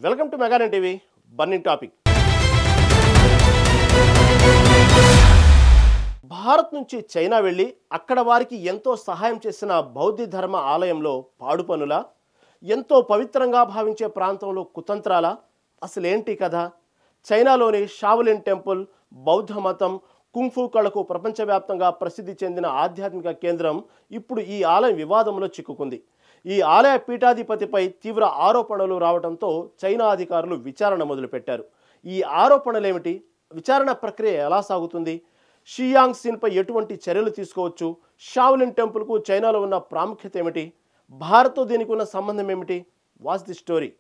Welcome to మెగానన్ TV burning topic. Bharat నుంచి China వెళ్ళి అక్కడ వారికి ఎంతో సహాయం చేసిన బౌద్ధ ధర్మ ఆలయంలో పాడు పనుల, ఎంతో పవిత్రంగా భావించే ప్రాంతంలో కుతంత్రాల, అసలేంటి కథ? చైనాలోని షావలిన్ టెంపుల్ బౌద్ధ మతం కుంగ్ఫూ కళకు ప్రపంచవ్యాప్తంగా ప్రసిద్ధి చెందిన ఆధ్యాత్మిక కేంద్రం ఇప్పుడు ఈ ఆలయం వివాదంలో చిక్కుకుంది. ఈ ఆలయ పీఠాధిపతిపై తీవ్ర ఆరోపణలు రావడంతో చైనా అధికారులు విచారణ మొదలుపెట్టారు. ఈ ఆరోపణలేమిటి? విచారణ ప్రక్రియ ఎలా సాగుతుంది? షియాంగ్ సిన్పై ఎటువంటి చర్యలు తీసుకోవచ్చు? షావలిన్ టెంపుల్కు చైనాలో ఉన్న ప్రాముఖ్యత ఏమిటి? భారత్తో దీనికి ఉన్న సంబంధం ఏమిటి? What's the story?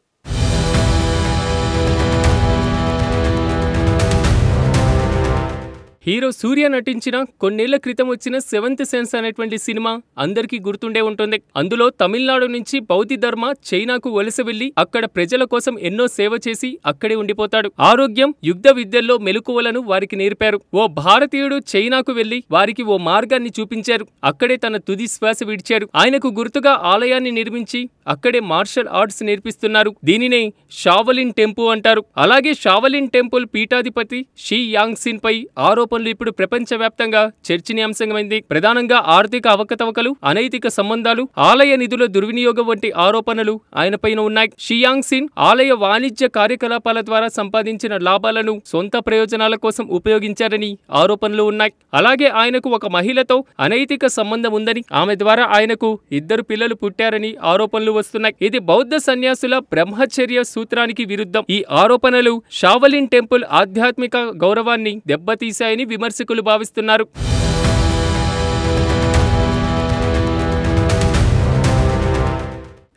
హీరో సూర్య నటించిన కొన్నేళ్ల క్రితం వచ్చిన సెవెంత్ సెన్స్ అనేటువంటి సినిమా అందరికీ గుర్తుండే ఉంటుంది. అందులో తమిళనాడు నుంచి బౌద్ధ ధర్మ చైనాకు వలస వెళ్లి అక్కడ ప్రజల కోసం ఎన్నో సేవ చేసి అక్కడే ఉండిపోతాడు. ఆరోగ్యం, యుద్ధ విద్యల్లో మెలకువలను వారికి నేర్పారు. ఓ భారతీయుడు చైనాకు వెళ్లి వారికి ఓ మార్గాన్ని చూపించారు. అక్కడే తన తుది శ్వాస విడిచారు. ఆయనకు గుర్తుగా ఆలయాన్ని నిర్మించి అక్కడే మార్షల్ ఆర్ట్స్ నేర్పిస్తున్నారు. దీనినే షావలిన్ టెంపుల్ అంటారు. అలాగే షావలిన్ టెంపుల్ పీఠాధిపతి షీ యాంగ్ సిన్ పై ఆరోపణలు ఇప్పుడు ప్రపంచవ్యాప్తంగా చర్చనీయాంశమైంది. ప్రధానంగా ఆర్థిక అవకతవకలు, అనైతిక సంబంధాలు, ఆలయ నిధుల దుర్వినియోగం వంటి ఆరోపణలు ఆయనపైన ఉన్నాయి. షియాంగ్ సిన్ ఆలయ వాణిజ్య కార్యకలాపాల ద్వారా సంపాదించిన లాభాలను సొంత ప్రయోజనాల కోసం ఉపయోగించారని ఆరోపణలు ఉన్నాయి. అలాగే ఆయనకు ఒక మహిళతో అనైతిక సంబంధం ఉందని, ఆమె ద్వారా ఆయనకు 2 పిల్లలు పుట్టారని ఆరోపణలు వస్తున్నాయి. ఇది బౌద్ధ సన్యాసుల బ్రహ్మచర్య సూత్రానికి విరుద్ధం. ఈ ఆరోపణలు షావలిన్ టెంపుల్ ఆధ్యాత్మిక గౌరవాన్ని దెబ్బతీశాయని విమర్శకులు భావిస్తున్నారు.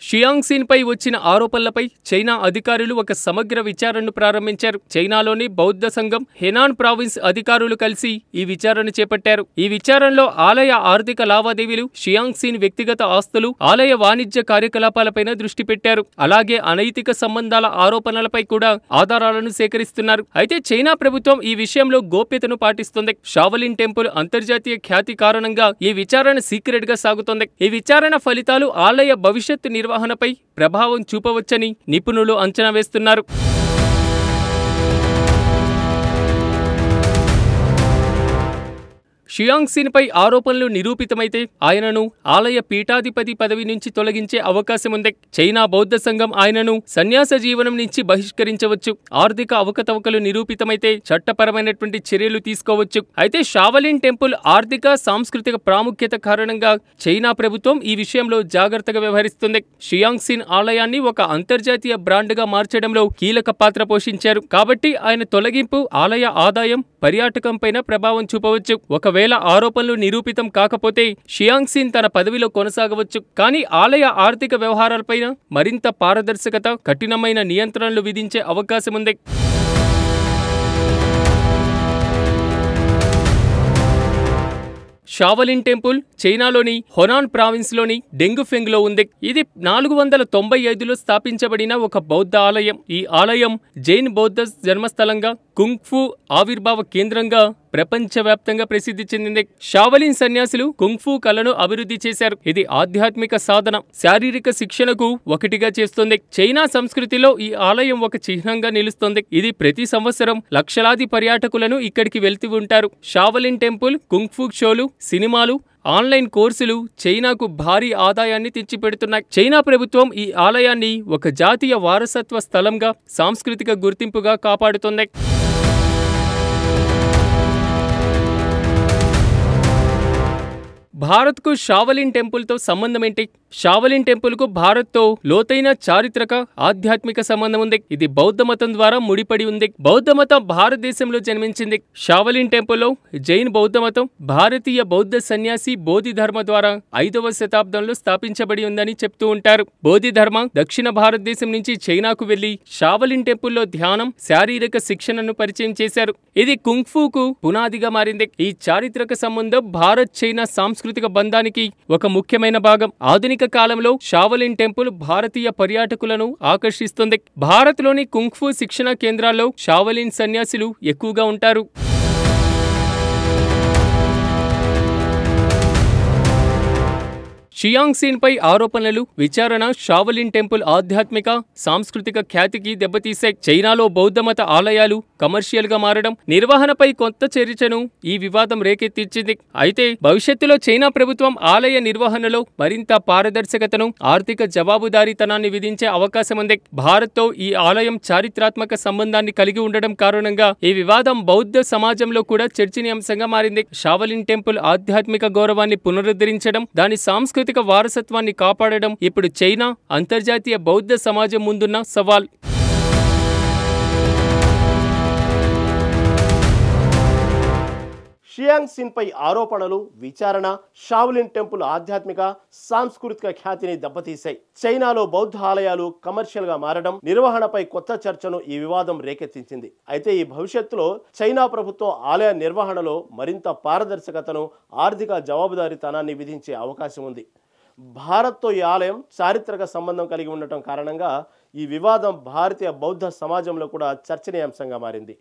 షియాంగ్ సిన్ పై వచ్చిన ఆరోపణలపై చైనా అధికారులు ఒక సమగ్ర విచారణను ప్రారంభించారు. చైనాలోని బౌద్ధ సంఘం హెనాన్ ప్రావిన్స్ అధికారులు కలిసి ఈ విచారణ చేపట్టారు. ఈ విచారణలో ఆలయ ఆర్థిక లావాదేవీలు, షియాంగ్ సిన్ వ్యక్తిగత ఆస్తులు, ఆలయ వాణిజ్య కార్యకలాపాలపైన దృష్టి పెట్టారు. అలాగే అనైతిక సంబంధాల ఆరోపణలపై కూడా ఆధారాలను సేకరిస్తున్నారు. అయితే చైనా ప్రభుత్వం ఈ విషయంలో గోప్యతను పాటిస్తుంది. షావలిన్ టెంపుల్ అంతర్జాతీయ ఖ్యాతి కారణంగా ఈ విచారణ సీక్రెట్ గా సాగుతోంది. ఈ విచారణ ఫలితాలు ఆలయ భవిష్యత్తు నిర్వహణపై ప్రభావం చూపవచ్చని నిపుణులు అంచనా వేస్తున్నారు. షియాంగ్ సిన్ పై ఆరోపణలు నిరూపితమైతే ఆయనను ఆలయ పీఠాధిపతి పదవి నుంచి తొలగించే అవకాశం ఉంది. చైనా బౌద్ధ సంఘం ఆయనను సన్యాస జీవనం నుంచి బహిష్కరించవచ్చు. ఆర్థిక అవకతవకలు నిరూపితమైతే చట్టపరమైనటువంటి చర్యలు తీసుకోవచ్చు. అయితే షావలిన్ టెంపుల్ ఆర్థిక, సాంస్కృతిక ప్రాముఖ్యత కారణంగా చైనా ప్రభుత్వం ఈ విషయంలో జాగ్రత్తగా వ్యవహరిస్తుంది. షియాంగ్ సిన్ ఆలయాన్ని ఒక అంతర్జాతీయ బ్రాండ్గా మార్చడంలో కీలక పాత్ర పోషించారు. కాబట్టి ఆయన తొలగింపు ఆలయ ఆదాయం, పర్యాటకంపైన ప్రభావం చూపవచ్చు. ఒకవేళ ఆరోపణలు నిరూపితం కాకపోతే షియాంగ్ సిన్ తన పదవిలో కొనసాగవచ్చు. కానీ ఆలయ ఆర్థిక వ్యవహారాలపైన మరింత పారదర్శకత, కఠినమైన నియంత్రణలు విధించే అవకాశముంది. షావలిన్ టెంపుల్ చైనాలోని హొనాన్ ప్రావిన్స్ లోని డెంగుఫెంగ్ లో ఉంది. ఇది 495లో స్థాపించబడిన ఒక బౌద్ధ ఆలయం. ఈ ఆలయం జైన్ బౌద్ధ జన్మస్థలంగా, కుంగ్ఫూ ఆవిర్భావ కేంద్రంగా ప్రపంచవ్యాప్తంగా ప్రసిద్ధి చెందింది. షావలిన్ సన్యాసులు కుంగ్ఫూ కళను అభివృద్ధి చేశారు. ఇది ఆధ్యాత్మిక సాధన, శారీరక శిక్షణకు ఒకటిగా చేస్తుంది. చైనా సంస్కృతిలో ఈ ఆలయం ఒక చిహ్నంగా నిలుస్తుంది. ఇది ప్రతి సంవత్సరం లక్షలాది పర్యాటకులను ఇక్కడికి వెళ్తూ ఉంటారు. షావలిన్ టెంపుల్ కుంగ్ఫూ షోలు, సినిమాలు, ఆన్లైన్ కోర్సులు చైనాకు భారీ ఆదాయాన్ని తెచ్చిపెడుతున్నాయి. చైనా ప్రభుత్వం ఈ ఆలయాన్ని ఒక జాతీయ వారసత్వ స్థలంగా, సాంస్కృతిక గుర్తింపుగా కాపాడుతోంది. భారత్కు షావలిన్ టెంపుల్తో సంబంధం ఏంటి? షావలిన్ టెంపుల్కు భారత్తో లోతైన చారిత్రక, ఆధ్యాత్మిక సంబంధం ఉంది. ఇది బౌద్ధ మతం ద్వారా ముడిపడి ఉంది. బౌద్ధ మతం భారతదేశంలో జన్మించింది. షావలిన్ టెంపుల్లో జైన్ బౌద్ధ మతం భారతీయ బౌద్ధ సన్యాసి బోధి ధర్మ ద్వారా 5వ శతాబ్దంలో స్థాపించబడి ఉందని చెప్తూ ఉంటారు. బోధి ధర్మ దక్షిణ భారతదేశం నుంచి చైనాకు వెళ్లి షావలిన్ టెంపుల్లో ధ్యానం, శారీరక శిక్షణను పరిచయం చేశారు. ఇది కుంగ్ఫూకు పునాదిగా మారింది. ఈ చారిత్రక సంబంధం భారత్ చైనా సాంస్కృతిక బంధానికి ఒక ముఖ్యమైన భాగం. ఆధునిక కాలంలో షావలిన్ టెంపుల్ భారతీయ పర్యాటకులను ఆకర్షిస్తుంది. భారత్లోని కుంగ్ఫూ శిక్షణ కేంద్రాల్లో షావలిన్ సన్యాసులు ఎక్కువగా ఉంటారు. షియాంగ్ పై ఆరోపణలు, విచారణ షావలిన్ టెంపుల్ ఆధ్యాత్మిక, సాంస్కృతిక ఖ్యాతికి దెబ్బతీశాయి. చైనాలో బౌద్ధమత ఆలయాలు కమర్షియల్ గా మారడం, నిర్వహణపై కొత్త చర్చను ఈ వివాదం రేకెత్తించింది. అయితే భవిష్యత్తులో చైనా ప్రభుత్వం ఆలయ నిర్వహణలో మరింత పారదర్శకతను, ఆర్థిక జవాబుదారీతనాన్ని విధించే అవకాశం ఉంది. భారత్తో ఈ ఆలయం చారిత్రాత్మక సంబంధాన్ని కలిగి ఉండడం కారణంగా ఈ వివాదం బౌద్ధ సమాజంలో కూడా చర్చనీయాంశంగా మారింది. షావలిన్ టెంపుల్ ఆధ్యాత్మిక గౌరవాన్ని పునరుద్ధరించడం, దాని సాంస్కృతిక వారసత్వాన్ని కాపాడడం ఇప్పుడు చైనా, అంతర్జాతీయ బౌద్ధ సమాజం ముందున్న సవాల్. షియాంగ్ పై ఆరోపణలు, విచారణ షావలిన్ టెంపుల్ ఆధ్యాత్మిక, సాంస్కృతిక ఖ్యాతిని దెబ్బతీశాయి. చైనాలో బౌద్ధ ఆలయాలు కమర్షియల్ గా మారడం, నిర్వహణపై కొత్త చర్చను ఈ వివాదం రేకెత్తించింది. అయితే ఈ భవిష్యత్తులో చైనా ప్రభుత్వం ఆలయ నిర్వహణలో మరింత పారదర్శకతను, ఆర్థిక జవాబుదారీతనాన్ని విధించే అవకాశం ఉంది. భారత్తో ఈ ఆలయం చారిత్రక సంబంధం కలిగి ఉండటం కారణంగా ఈ వివాదం భారతీయ బౌద్ధ సమాజంలో కూడా చర్చనీయాంశంగా మారింది.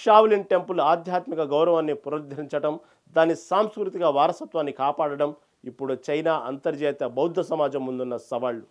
షావలిన్ టెంపుల్ ఆధ్యాత్మిక గౌరవాన్ని పునరుద్ధరించడం, దాని సాంస్కృతిక వారసత్వాన్ని కాపాడడం ఇప్పుడు చైనా, అంతర్జాతీయ బౌద్ధ సమాజం ముందున్న సవాళ్లు.